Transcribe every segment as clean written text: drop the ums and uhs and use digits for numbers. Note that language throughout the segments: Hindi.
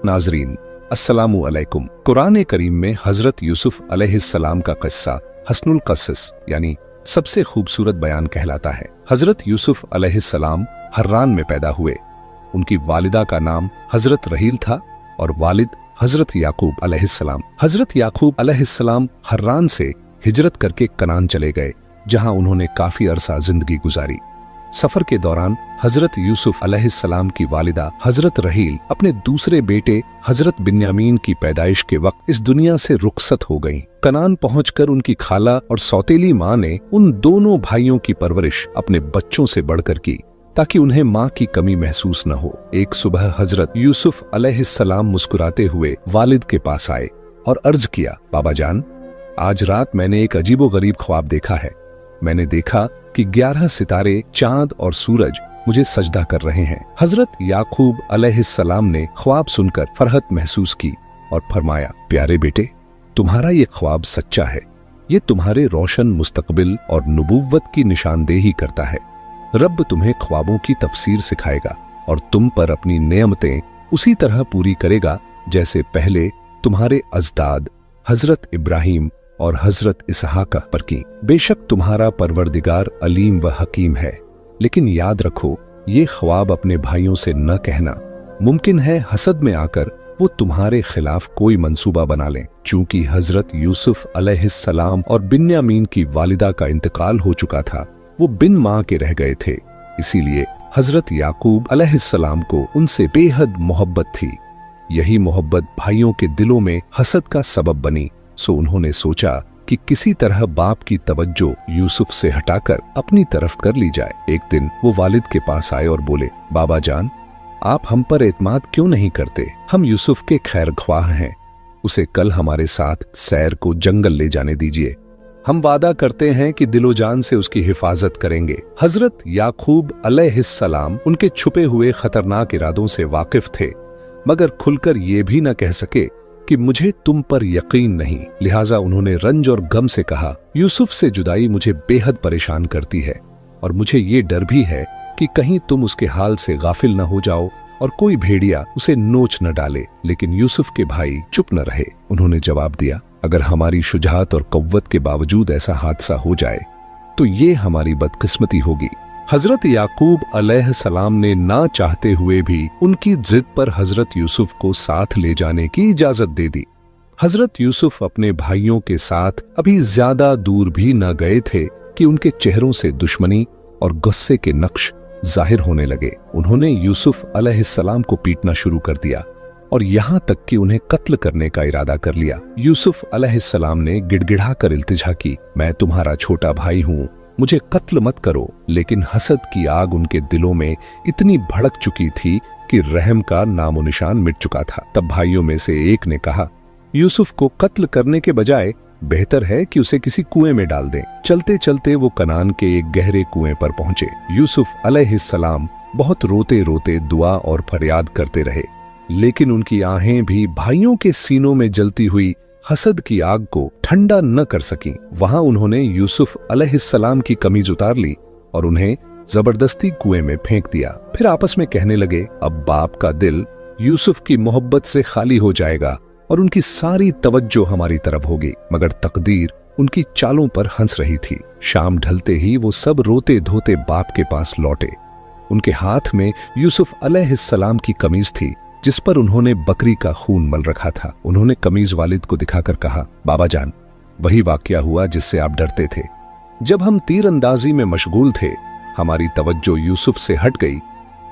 नाजरीन, अस्सलामु अलैकुम। कुरान करीम में हजरत यूसुफ अलैहिस्सलाम का किस्सा हस्नुल क़सस यानी सबसे खूबसूरत बयान कहलाता है। हजरत यूसुफ अलैहिस्सलाम हर्रान में पैदा हुए। उनकी वालिदा का नाम हजरत रहील था और वालिद हजरत याकूब अलैहिस्सलाम। हजरत याकूब अलैहिस्सलाम हर्रान से हिजरत करके कनान चले गए, जहां उन्होंने काफी अरसा जिंदगी गुजारी। सफर के दौरान हजरत यूसुफ अलैहिस्सलाम की वालिदा हजरत रहील अपने दूसरे बेटे हजरत बिन्यामीन की पैदाइश के वक्त इस दुनिया से रुखसत हो गईं। कनान पहुंचकर उनकी खाला और सौतेली माँ ने उन दोनों भाइयों की परवरिश अपने बच्चों से बढ़कर की, ताकि उन्हें माँ की कमी महसूस न हो। एक सुबह हजरत यूसुफ अलैहिस्सलाम मुस्कुराते हुए वालिद के पास आए और अर्ज किया, बाबा जान, आज रात मैंने एक अजीबोगरीब ख्वाब देखा है। मैंने देखा कि 11 सितारे, चांद और सूरज मुझे सजदा कर रहे हैं। हजरत याकूब अलैहिस्सलाम ने ख्वाब सुनकर फरहत महसूस की और फरमाया, प्यारे बेटे, तुम्हारा ये ख्वाब सच्चा है। ये तुम्हारे रोशन मुस्तकबिल और नबूव्वत की निशानदेही करता है। रब तुम्हें ख्वाबों की तफसीर सिखाएगा और तुम पर अपनी नेमतें उसी तरह पूरी करेगा जैसे पहले तुम्हारे अजदाद हजरत इब्राहिम और हजरत इसहाक पर की। बेशक तुम्हारा परवरदिगार अलीम व हकीम है, लेकिन याद रखो, ये ख्वाब अपने भाइयों से न कहना। मुमकिन है हसद में आकर वो तुम्हारे खिलाफ कोई मंसूबा बना लें। चूंकि हजरत यूसुफ अलैहिस्सलाम और बिन्यामीन की वालिदा का इंतकाल हो चुका था, वो बिन माँ के रह गए थे, इसीलिए हजरत याकूब अलैहिस्सलाम को उनसे बेहद मोहब्बत थी। यही मोहब्बत भाइयों के दिलों में हसद का सबब बनी। सो उन्होंने सोचा कि किसी तरह बाप की तवज्जो यूसुफ से हटाकर अपनी तरफ कर ली जाए। एक दिन वो वालिद के पास आए और बोले, बाबा जान, आप हम पर एतमाद क्यों नहीं करते? हम यूसुफ के खैर ख्वाह हैं। उसे कल हमारे साथ सैर को जंगल ले जाने दीजिए। हम वादा करते हैं कि दिलो जान से उसकी हिफाजत करेंगे। हजरत याकूब अलैहिस्सलाम उनके छुपे हुए खतरनाक इरादों से वाकिफ थे, मगर खुलकर ये भी न कह सके कि मुझे तुम पर यकीन नहीं। लिहाजा उन्होंने रंज और गम से कहा, यूसुफ से जुदाई मुझे बेहद परेशान करती है और मुझे ये डर भी है कि कहीं तुम उसके हाल से गाफिल न हो जाओ और कोई भेड़िया उसे नोच न डाले। लेकिन यूसुफ के भाई चुप न रहे। उन्होंने जवाब दिया, अगर हमारी शुजाअत और कव्वत के बावजूद ऐसा हादसा हो जाए तो ये हमारी बदकिस्मती होगी। हजरत याकूब अलैहिस्सलाम ने ना चाहते हुए भी उनकी जिद पर हजरत यूसुफ को साथ ले जाने की इजाजत दे दी। हजरत यूसुफ अपने भाइयों के साथ अभी ज्यादा दूर भी न गए थे कि उनके चेहरों से दुश्मनी और गुस्से के नक्श जाहिर होने लगे। उन्होंने यूसुफ अलैहिस्सलाम को पीटना शुरू कर दिया और यहाँ तक कि उन्हें कत्ल करने का इरादा कर लिया। यूसुफ अलैहिस्सलाम ने गिड़गिड़ा कर इल्तिजा की, मैं तुम्हारा छोटा भाई हूँ, मुझे कत्ल मत करो। लेकिन हसद की आग उनके दिलों में इतनी भड़क चुकी थी कि रहम का नामो निशान मिट चुका था। तब भाइयों में से एक ने कहा, यूसुफ को कत्ल करने के बजाय बेहतर है कि उसे किसी कुएं में डाल दें। चलते चलते वो कनान के एक गहरे कुएं पर पहुंचे। यूसुफ अलैहिस्सलाम बहुत रोते रोते दुआ और फरियाद करते रहे, लेकिन उनकी आहें भी भाइयों के सीनों में जलती हुई हसद की आग को ठंडा न कर सकी। वहां उन्होंने यूसुफ अलैहिस्सलाम की कमीज उतार ली और उन्हें जबरदस्ती कुएं में फेंक दिया। फिर आपस में कहने लगे, अब बाप का दिल यूसुफ की मोहब्बत से खाली हो जाएगा और उनकी सारी तवज्जो हमारी तरफ होगी। मगर तकदीर उनकी चालों पर हंस रही थी। शाम ढलते ही वो सब रोते धोते बाप के पास लौटे। उनके हाथ में यूसुफ अलैहिस्सलाम की कमीज थी, जिस पर उन्होंने बकरी का खून मल रखा था। उन्होंने कमीज वालिद को दिखाकर कहा, बाबा जान, वही वाकया हुआ जिससे आप डरते थे। जब हम तीरंदाजी में मशगूल थे, हमारी तवज्जो यूसुफ से हट गई,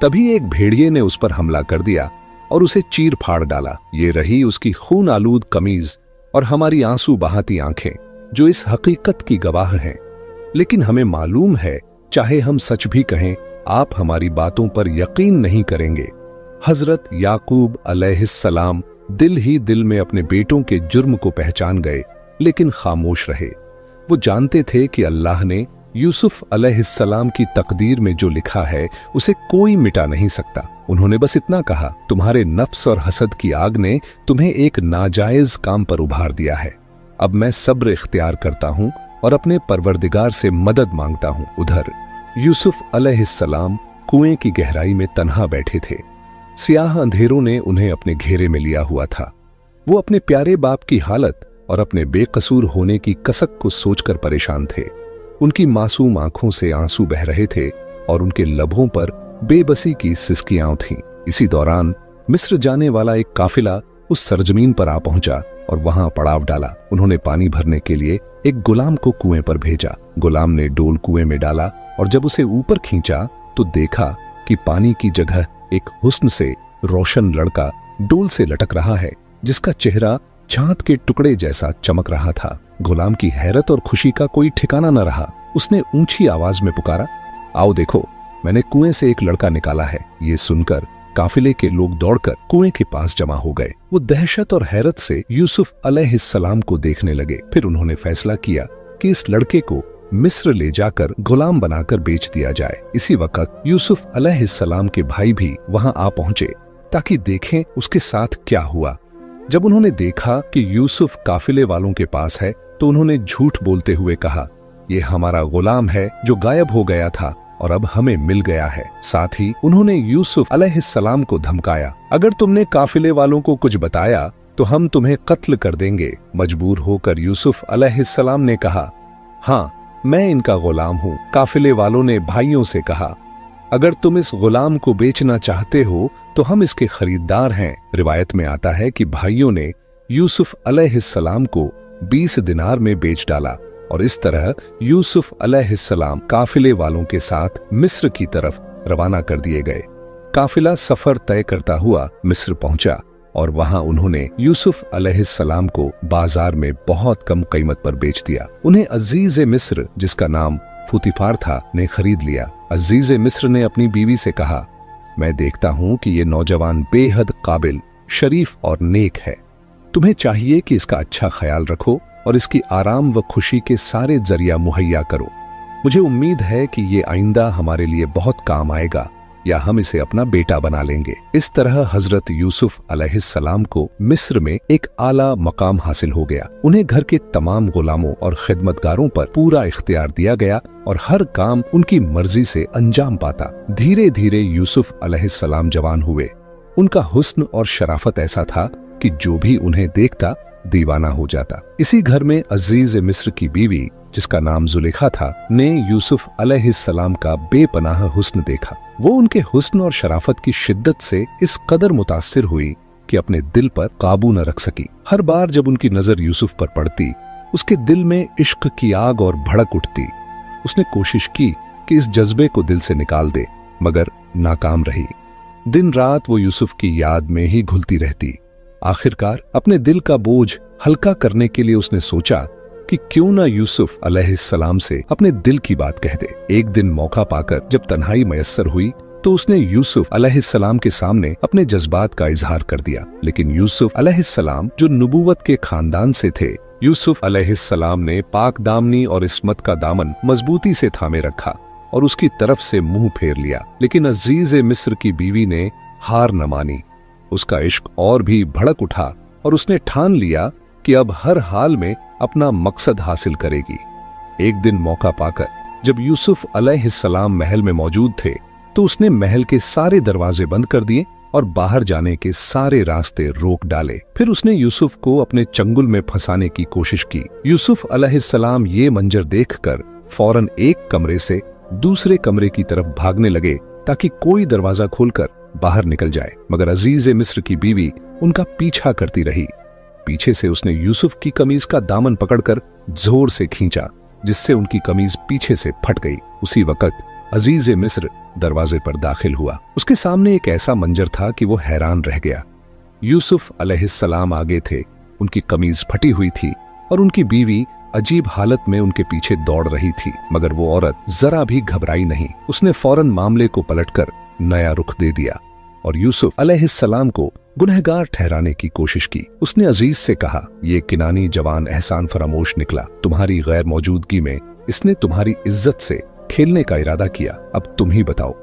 तभी एक भेड़िए ने उस पर हमला कर दिया और उसे चीर फाड़ डाला। ये रही उसकी खून आलूद कमीज और हमारी आंसू बहाती आंखें, जो इस हकीकत की गवाह हैं। लेकिन हमें मालूम है, चाहे हम सच भी कहें, आप हमारी बातों पर यकीन नहीं करेंगे। हजरत याकूब अलैहिस्सलाम दिल ही दिल में अपने बेटों के जुर्म को पहचान गए, लेकिन खामोश रहे। वो जानते थे कि अल्लाह ने यूसुफ अलैहिस्सलाम की तकदीर में जो लिखा है उसे कोई मिटा नहीं सकता। उन्होंने बस इतना कहा, तुम्हारे नफ्स और हसद की आग ने तुम्हें एक नाजायज काम पर उभार दिया है। अब मैं सब्र इख्तियार करता हूँ और अपने परवरदिगार से मदद मांगता हूँ। उधर यूसुफ अलैहिस्सलाम कुएं की गहराई में तन्हा बैठे थे। सियाह अंधेरों ने उन्हें अपने घेरे में लिया हुआ था। वो अपने प्यारे बाप की हालत और अपने बेकसूर होने की कसक को सोचकर परेशान थे। उनकी मासूम आंखों से आंसू बह रहे थे और उनके लबों पर बेबसी की सिसकियां थीं। इसी दौरान मिस्र जाने वाला एक काफिला उस सरजमीन पर आ पहुंचा और वहां पड़ाव डाला। उन्होंने पानी भरने के लिए एक गुलाम को कुएं पर भेजा। गुलाम ने डोल कुएं में डाला और जब उसे ऊपर खींचा तो देखा कि पानी की जगह एक हुस्न से रोशन लड़का डोल से लटक रहा है, जिसका चेहरा चांद के टुकड़े जैसा चमक रहा था। गुलाम की हैरत और खुशी का कोई ठिकाना न रहा। उसने ऊंची आवाज में पुकारा, आओ देखो, मैंने कुएं से एक लड़का निकाला है। ये सुनकर काफिले के लोग दौड़कर कुएं के पास जमा हो गए। वो दहशत और हैरत से यूसुफ अलैहिस्सलाम को देखने लगे। फिर उन्होंने फैसला किया कि इस लड़के को मिस्र ले जाकर गुलाम बनाकर बेच दिया जाए। इसी वक्त यूसुफ अलैहिस्सलाम के भाई भी वहां आ पहुंचे ताकि देखें उसके साथ क्या हुआ। जब उन्होंने देखा कि यूसुफ काफिले वालों के पास है तो उन्होंने झूठ बोलते हुए कहा, ये हमारा गुलाम है जो गायब हो गया था और अब हमें मिल गया है। साथ ही उन्होंने यूसुफ अलैहिस्सलाम को धमकाया, अगर तुमने काफिले वालों को कुछ बताया तो हम तुम्हें कत्ल कर देंगे। मजबूर होकर यूसुफ अलैहिस्सलाम ने कहा, हाँ, मैं इनका गुलाम हूँ। काफिले वालों ने भाइयों से कहा, अगर तुम इस गुलाम को बेचना चाहते हो तो हम इसके खरीदार हैं। रिवायत में आता है कि भाइयों ने यूसुफ अलैहिस्सलाम को 20 दिनार में बेच डाला और इस तरह यूसुफ अलैहिस्सलाम काफिले वालों के साथ मिस्र की तरफ रवाना कर दिए गए। काफिला सफर तय करता हुआ मिस्र पहुंचा और वहां उन्होंने यूसुफ अलैहिस्सलाम को बाजार में बहुत कम कीमत पर बेच दिया। उन्हें अजीज मिस्र, जिसका नाम फुतिफार था, ने खरीद लिया। अजीज मिस्र ने अपनी बीवी से कहा, मैं देखता हूं कि ये नौजवान बेहद काबिल, शरीफ और नेक है। तुम्हें चाहिए कि इसका अच्छा ख्याल रखो और इसकी आराम व खुशी के सारे जरिया मुहैया करो। मुझे उम्मीद है कि ये आइंदा हमारे लिए बहुत काम आएगा या हम इसे अपना बेटा बना लेंगे। इस तरह हजरत यूसुफ अलैहिस्सलाम को मिस्र में एक आला मकाम हासिल हो गया। उन्हें घर के तमाम गुलामों और खिदमतगारों पर पूरा इख्तियार दिया गया और हर काम उनकी मर्जी से अंजाम पाता। धीरे धीरे यूसुफ अलैहिस्सलाम जवान हुए। उनका हुस्न और शराफत ऐसा था कि जो भी उन्हें देखता दीवाना हो जाता। इसी घर में अजीज मिस्र की बीवी, जिसका नाम जुलेखा था, ने यूसुफ अलैहिस्सलाम का बेपनाह हुस्न देखा। वो उनके हुस्न और शराफत की शिद्दत से इस कदर मुतासिर हुई कि अपने दिल पर काबू न रख सकी। हर बार जब उनकी नजर यूसुफ पर पड़ती, उसके दिल में इश्क की आग और भड़क उठती। उसने कोशिश की कि इस जज्बे को दिल से निकाल दे, मगर नाकाम रही। दिन रात वो यूसुफ की याद में ही घुलती रहती। आखिरकार अपने दिल का बोझ हल्का करने के लिए उसने सोचा कि क्यों ना यूसुफ अलैहिस्सलाम से अपने दिल की बात कह दे। एक दिन मौका पाकर जब तन्हाई मयस्सर हुई तो उसने यूसुफ अलैहिस्सलाम के सामने अपने जज्बात का इजहार कर दिया। लेकिन यूसुफ अलैहिस्सलाम जो नबूवत के खानदान से थे, यूसुफ अलैहिस्सलाम ने पाक दामनी और इस्मत का दामन मजबूती से थामे रखा और उसकी तरफ से मुंह फेर लिया। लेकिन अजीज मिस्र की बीवी ने हार न मानी। उसका इश्क और भी भड़क उठा और उसने ठान लिया कि अब हर हाल में अपना मकसद हासिल करेगी। एक दिन मौका पाकर जब यूसुफ अलैहिस्सलाम महल में मौजूद थे तो उसने महल के सारे दरवाजे बंद कर दिए और बाहर जाने के सारे रास्ते रोक डाले। फिर उसने यूसुफ को अपने चंगुल में फंसाने की कोशिश की। यूसुफ अलैहिस्सलाम ये मंजर देखकर फौरन एक कमरे से दूसरे कमरे की तरफ भागने लगे ताकि कोई दरवाजा खोलकर बाहर निकल जाए, मगर अजीज मिस्र की बीवी उनका पीछा करती रही। पीछे से उसने यूसुफ की कमीज का दामन पकड़कर जोर से खींचा, जिससे उनकी कमीज पीछे से फट गई। उसी वक्त अजीज मिस्र दरवाजे पर दाखिल हुआ। उसके सामने एक ऐसा मंजर था कि वो हैरान रह गया। यूसुफ अलैहिस्सलाम आगे थे, उनकी कमीज फटी हुई थी और उनकी बीवी अजीब हालत में उनके पीछे दौड़ रही थी, मगर वो औरत जरा भी घबराई नहीं। उसने फौरन मामले को पलटकर नया रुख दे दिया और यूसुफ अलैहिस्सलाम को गुनहगार ठहराने की कोशिश की। उसने अजीज से कहा, ये किनानी जवान एहसान फरामोश निकला। तुम्हारी गैर मौजूदगी में इसने तुम्हारी इज्जत से खेलने का इरादा किया। अब तुम ही बताओ,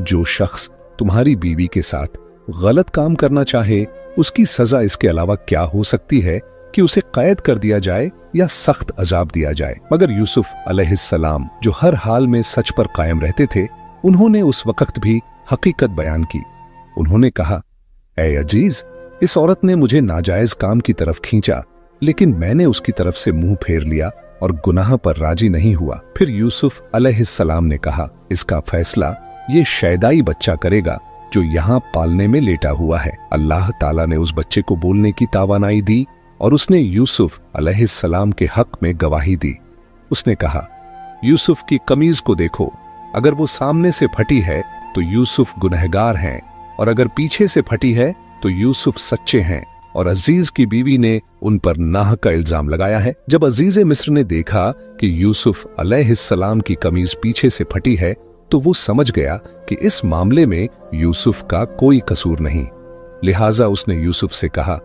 जो शख्स तुम्हारी बीवी के साथ गलत काम करना चाहे उसकी सजा इसके अलावा क्या हो सकती है कि उसे कैद कर दिया जाए या सख्त अजाब दिया जाए। मगर यूसुफ अलैहिस्सलाम जो हर हाल में सच पर कायम रहते थे, उन्होंने उस वक्त भी हकीकत बयान की। उन्होंने कहा, ऐ अजीज, इस औरत ने मुझे नाजायज काम की तरफ खींचा, लेकिन मैंने उसकी तरफ से मुंह फेर लिया और गुनाह पर राजी नहीं हुआ। फिर यूसुफ अलैहिस्सलाम ने कहा, इसका फैसला ये शैदाई बच्चा करेगा जो यहाँ पालने में लेटा हुआ है। अल्लाह ताला ने उस बच्चे को बोलने की तावानाई दी और उसने यूसुफ अलैहिस्सलाम के हक में गवाही दी। उसने कहा, यूसुफ की कमीज को देखो, अगर वो सामने से फटी है तो यूसुफ गुनहगार हैं, और अगर पीछे से फटी है तो यूसुफ सच्चे हैं। और अजीज की बीवी ने उन पर नाह का इल्जाम लगाया है। जब अजीज मिस्र ने देखा कि यूसुफ अलैहिस्सलाम की कमीज पीछे से फटी है तो वो समझ गया कि इस मामले में यूसुफ का कोई कसूर नहीं। लिहाजा उसने यूसुफ से कहा,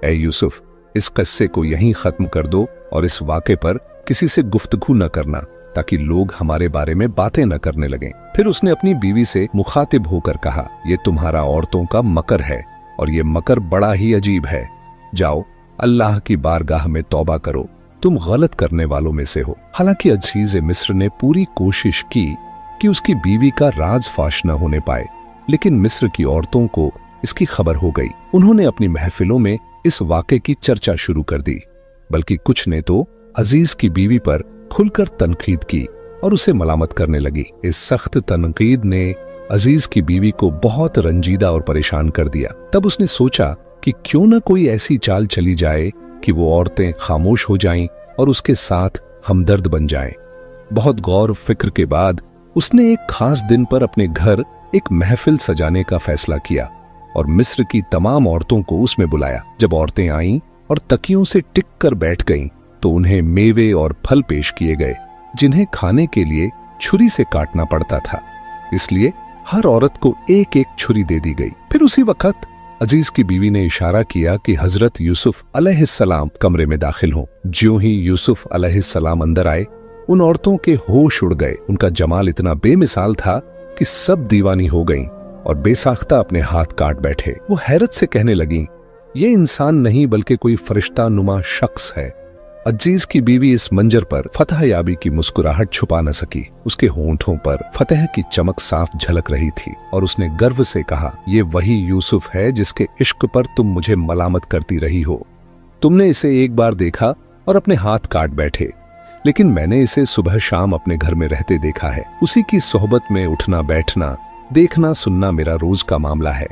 ऐ यूसुफ, इस किस्से को यहीं खत्म कर दो और इस वाक़े पर किसी से गुफ्तगू न करना, ताकि लोग हमारे बारे में बातें न करने लगें। फिर उसने अपनी बीवी से मुखातिब होकर कहा, ये तुम्हारा औरतों का मकर है और ये मकर बड़ा ही अजीब है। जाओ, अल्लाह की बारगाह में तौबा करो, तुम गलत करने वालों में से हो। हालांकि अजीज मिस्र ने पूरी कोशिश की कि उसकी बीवी का राज फाश न होने पाए, लेकिन मिस्र की औरतों को इसकी खबर हो गई। उन्होंने अपनी महफिलों में इस वाक़े की चर्चा शुरू कर दी, बल्कि कुछ ने तो अजीज की बीवी पर खुलकर तनकीद की और उसे मलामत करने लगी। इस सख्त तनकीद ने अजीज की बीवी को बहुत रंजीदा और परेशान कर दिया। तब उसने सोचा कि क्यों न कोई ऐसी चाल चली जाए कि वो औरतें खामोश हो जाएं और उसके साथ हमदर्द बन जाएं। बहुत गौर फिक्र के बाद उसने एक खास दिन पर अपने घर एक महफिल सजाने का फैसला किया और मिस्र की तमाम औरतों को उसमें बुलाया। जब औरतें आईं और तकियों से टिक कर बैठ गईं, तो उन्हें मेवे और फल पेश किए गए, जिन्हें खाने के लिए छुरी से काटना पड़ता था। इसलिए हर औरत को एक एक छुरी दे दी गई। फिर उसी वक्त अजीज की बीवी ने इशारा किया कि हजरत यूसुफ अलैहिस्सलाम कमरे में दाखिल हों। ज्यों ही यूसुफ अलैहिस्सलाम अंदर आए, उन औरतों के होश उड़ गए। उनका जमाल इतना बेमिसाल था कि सब दीवानी हो गईं और बेसाख्ता अपने हाथ काट बैठे। वो हैरत से कहने लगीं, ये इंसान नहीं बल्कि कोई फरिश्ता नुमा शख्स है। अजीज की बीवी इस मंजर पर फतह याबी की मुस्कुराहट छुपा न सकी। उसके होंठों पर फतह की चमक साफ झलक रही थी और उसने गर्व से कहा, ये वही यूसुफ है जिसके इश्क पर तुम मुझे मलामत करती रही हो। तुमने इसे एक बार देखा और अपने हाथ काट बैठे, लेकिन मैंने इसे सुबह शाम अपने घर में रहते देखा है। उसी की सोहबत में उठना बैठना, देखना सुनना मेरा रोज का मामला है।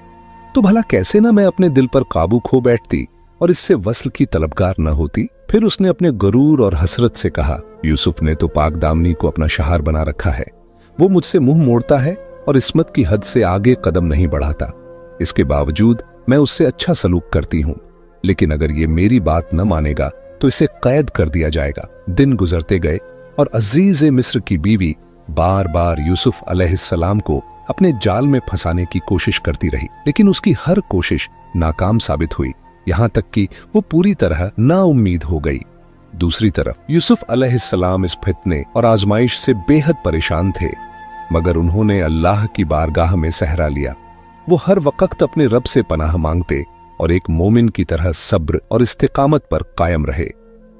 तो भला कैसे ना मैं अपने दिल पर काबू खो बैठती और इससे वस्ल की तलबगार न होती। फिर उसने अपने गरूर और हसरत से कहा, यूसुफ ने तो पाक दामनी को अपना शहार बना रखा है। वो मुझसे मुंह मोड़ता है और इस्मत की हद से आगे कदम नहीं बढ़ाता। इसके बावजूद मैं उससे अच्छा सलूक करती हूँ, लेकिन अगर ये मेरी बात न मानेगा तो इसे कैद कर दिया जाएगा। दिन गुजरते गए और अजीज मिस्र की बीवी बार बार यूसुफ अलैहिस्सलाम को अपने जाल में फंसाने की कोशिश करती रही, लेकिन उसकी हर कोशिश नाकाम साबित हुई, यहाँ तक कि वो पूरी तरह नाउम्मीद हो गई। दूसरी तरफ यूसुफ अलैहिस्सलाम इस फितने और आजमाइश से बेहद परेशान थे, मगर उन्होंने अल्लाह की बारगाह में सहरा लिया। वो हर वक्त अपने रब से पनाह मांगते और एक मोमिन की तरह सब्र और इस्तिकामत पर कायम रहे।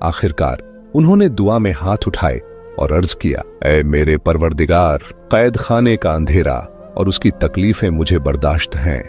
आखिरकार उन्होंने दुआ में हाथ उठाए और अर्ज किया, ऐ मेरे परवरदिगार, कैद खाने का अंधेरा और उसकी तकलीफें मुझे बर्दाश्त हैं,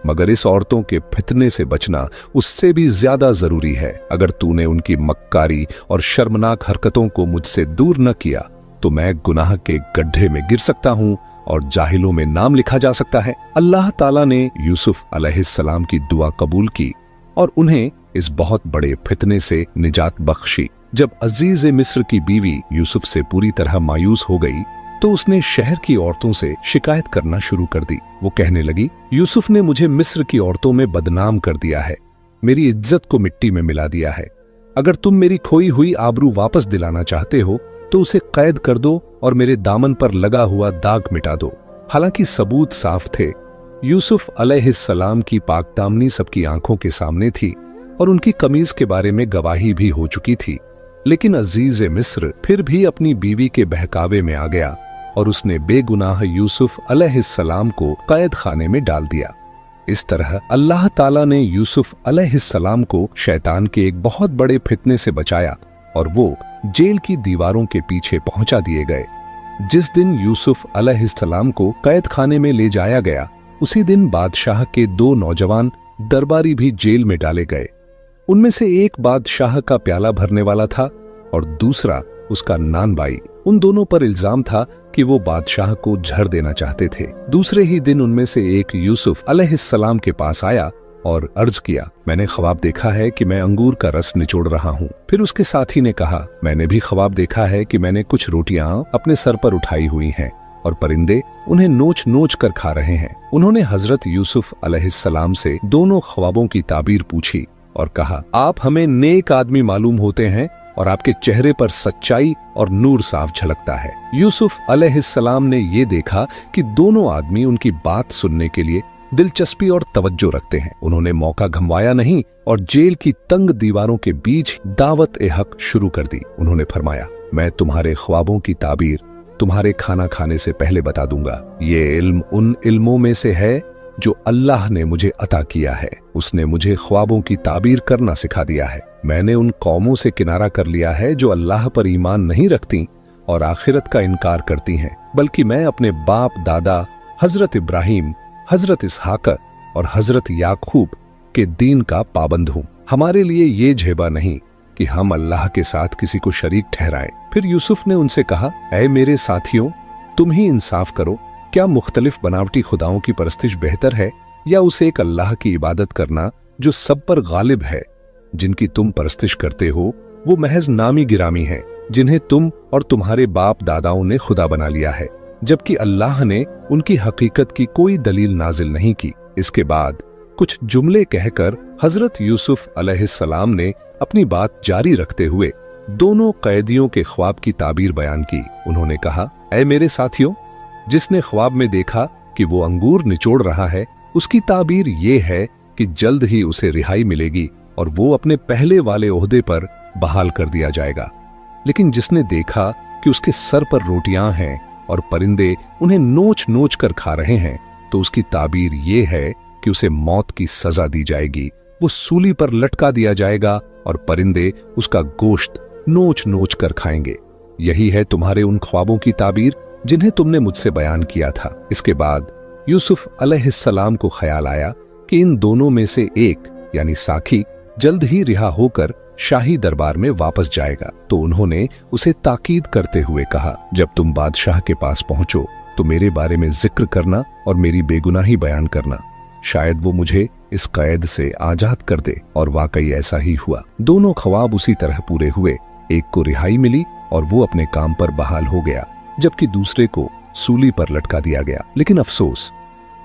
मगर इस औरतों के फितने से बचना उससे भी ज्यादा जरूरी है। अगर तूने उनकी मक्कारी और शर्मनाक हरकतों को मुझसे दूर न किया तो मैं गुनाह के गड्ढे में गिर सकता हूँ और जाहिलों में नाम लिखा जा सकता है। अल्लाह ताला ने यूसुफ अलैहिस्सलाम की दुआ कबूल की और उन्हें इस बहुत बड़े फितने से निजात बख्शी। जब अजीज मिस्र की बीवी यूसुफ से पूरी तरह मायूस हो गई तो उसने शहर की औरतों से शिकायत करना शुरू कर दी। वो कहने लगी, यूसुफ ने मुझे मिस्र की औरतों में बदनाम कर दिया है, मेरी इज्जत को मिट्टी में मिला दिया है। अगर तुम मेरी खोई हुई आबरू वापस दिलाना चाहते हो तो उसे कैद कर दो और मेरे दामन पर लगा हुआ दाग मिटा दो। हालांकि सबूत साफ थे। यूसुफ अलैहिस्सलाम की पाकदामनी सबकी आंखों के सामने थी और उनकी कमीज के बारे में गवाही भी हो चुकी थी, लेकिन अजीज मिस्र फिर भी अपनी बीवी के बहकावे में आ गया और उसने बेगुनाह यूसुफ अलैहिस्सलाम को कैद खाने में डाल दिया। इस तरह अल्लाह ताला ने यूसुफ अलैहिस्सलाम को शैतान के एक बहुत बड़े फितने से बचाया और वो जेल की दीवारों के पीछे पहुंचा दिए गए। जिस दिन यूसुफ अलैहिस्सलाम को कैद खाने में ले जाया गया उसी दिन बादशाह के 2 नौजवान दरबारी भी जेल में डाले गए। उनमें से एक बादशाह का प्याला भरने वाला था और दूसरा उसका नानबाई। उन दोनों पर इल्जाम था कि वो बादशाह को झर देना चाहते थे। दूसरे ही दिन उनमें से एक यूसुफ अलैहिस्सलाम के पास आया और अर्ज किया, मैंने ख्वाब देखा है कि मैं अंगूर का रस निचोड़ रहा हूँ। फिर उसके साथी ने कहा, मैंने भी ख्वाब देखा है कि मैंने कुछ रोटियां अपने सर पर उठाई हुई हैं और परिंदे उन्हें नोच नोच कर खा रहे हैं। उन्होंने हजरत यूसुफ अलैहिस्सलाम से दोनों ख्वाबों की ताबीर पूछी और कहा, आप हमें नेक आदमी मालूम होते हैं और आपके चेहरे पर सच्चाई और नूर साफ झलकता है। यूसुफ अलैहिस्सलाम ने ये देखा कि दोनों आदमी उनकी बात सुनने के लिए दिलचस्पी और तवज्जो रखते हैं। उन्होंने मौका गंवाया नहीं और जेल की तंग दीवारों के बीच दावत ए हक शुरू कर दी। उन्होंने फरमाया, मैं तुम्हारे ख्वाबों की ताबीर तुम्हारे खाना खाने से पहले बता दूंगा। ये इल्म उन इल्मों में से है जो अल्लाह ने मुझे अता किया है। उसने मुझे ख्वाबों की ताबीर करना सिखा दिया है। मैंने उन कौमों से किनारा कर लिया है जो अल्लाह पर ईमान नहीं रखती और आखिरत का इनकार करती हैं, बल्कि मैं अपने बाप दादा हजरत इब्राहिम, हजरत इसहाक और हजरत याकूब के दीन का पाबंद हूँ। हमारे लिए ये झेबा नहीं कि हम अल्लाह के साथ किसी को शरीक ठहराएं। फिर यूसुफ ने उनसे कहा, ऐ मेरे साथियों, तुम ही इंसाफ करो। क्या मुख्तलिफ बनावटी खुदाओं की परस्तिश बेहतर है या उसे एक अल्लाह की इबादत करना जो सब पर गालिब है? जिनकी तुम परस्तिश करते हो वो महज नामी गिरामी हैं, जिन्हें तुम और तुम्हारे बाप दादाओं ने खुदा बना लिया है, जबकि अल्लाह ने उनकी हकीकत की कोई दलील नाजिल नहीं की। इसके बाद कुछ जुमले कहकर हजरत यूसुफ अलैहिस्सलाम ने अपनी बात जारी रखते हुए दोनों कैदियों के ख्वाब की ताबीर बयान की। उन्होंने कहा, ऐ मेरे साथियों, जिसने ख्वाब में देखा कि वो अंगूर निचोड़ रहा है, उसकी ताबीर ये है कि जल्द ही उसे रिहाई मिलेगी और वो अपने पहले वाले ओहदे पर बहाल कर दिया जाएगा। लेकिन जिसने देखा कि उसके सर पर रोटियां हैं और परिंदे उन्हें नोच नोच कर खा रहे हैं, तो उसकी ताबीर ये है कि उसे मौत की सजा दी जाएगी। वो सूली पर लटका दिया जाएगा और परिंदे उसका गोश्त नोच नोच कर खाएंगे। यही है तुम्हारे उन ख्वाबों की ताबीर जिन्हें तुमने मुझसे बयान किया था। इसके बाद यूसुफ अलैहिस्सलाम को ख्याल आया कि इन दोनों में से एक यानी साखी जल्द ही रिहा होकर शाही दरबार में वापस जाएगा। तो उन्होंने उसे ताकीद करते हुए कहा, जब तुम बादशाह के पास पहुंचो तो मेरे बारे में जिक्र करना और मेरी बेगुनाही बयान करना। शायद वो मुझे इस कैद से आजाद कर दे। और वाकई ऐसा ही हुआ। दोनों ख्वाब उसी तरह पूरे हुए। एक को रिहाई मिली और वो अपने काम पर बहाल हो गया, जबकि दूसरे को सूली पर लटका दिया गया। लेकिन अफसोस,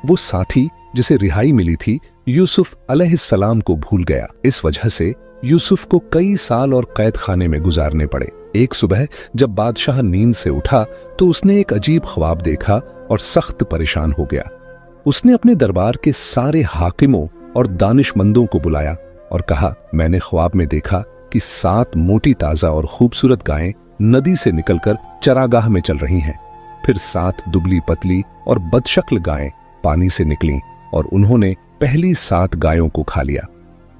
वो साथी जिसे रिहाई मिली थी यूसुफ अलैहिस्सलाम को भूल गया। इस वजह से यूसुफ को कई साल और कैद खाने में गुजारने पड़े। एक सुबह जब बादशाह नींद से उठा तो उसने एक अजीब ख्वाब देखा और सख्त परेशान हो गया। उसने अपने दरबार के सारे हाकिमों और दानिशमंदों को बुलाया और कहा, मैंने ख्वाब में देखा कि 7 मोटी ताजा और खूबसूरत गायें नदी से निकलकर चरागाह में चल रही हैं। फिर 7 दुबली पतली और बदशक्ल गायें पानी से निकलीं और उन्होंने पहली 7 गायों को खा लिया।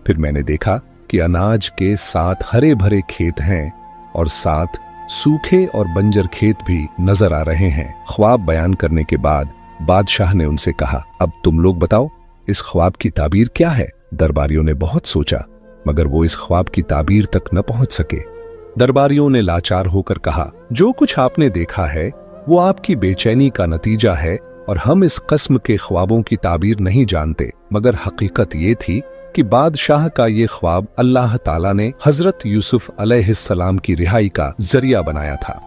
फिर मैंने देखा कि अनाज के 7 हरे भरे खेत हैं और 7 सूखे और बंजर खेत भी नजर आ रहे हैं। ख्वाब बयान करने के बाद बादशाह ने उनसे कहा, अब तुम लोग बताओ, इस ख्वाब की ताबीर क्या है? दरबारियों ने बहुत सोचा, मगर वो इस ख्वाब की ताबीर तक न पहुंच सके। दरबारियों ने लाचार होकर कहा, जो कुछ आपने देखा है वो आपकी बेचैनी का नतीजा है और हम इस कस्म के ख्वाबों की ताबीर नहीं जानते। मगर हकीकत ये थी कि बादशाह का ये ख्वाब अल्लाह ताला ने हजरत यूसुफ अलैहिस्सलाम की रिहाई का जरिया बनाया था।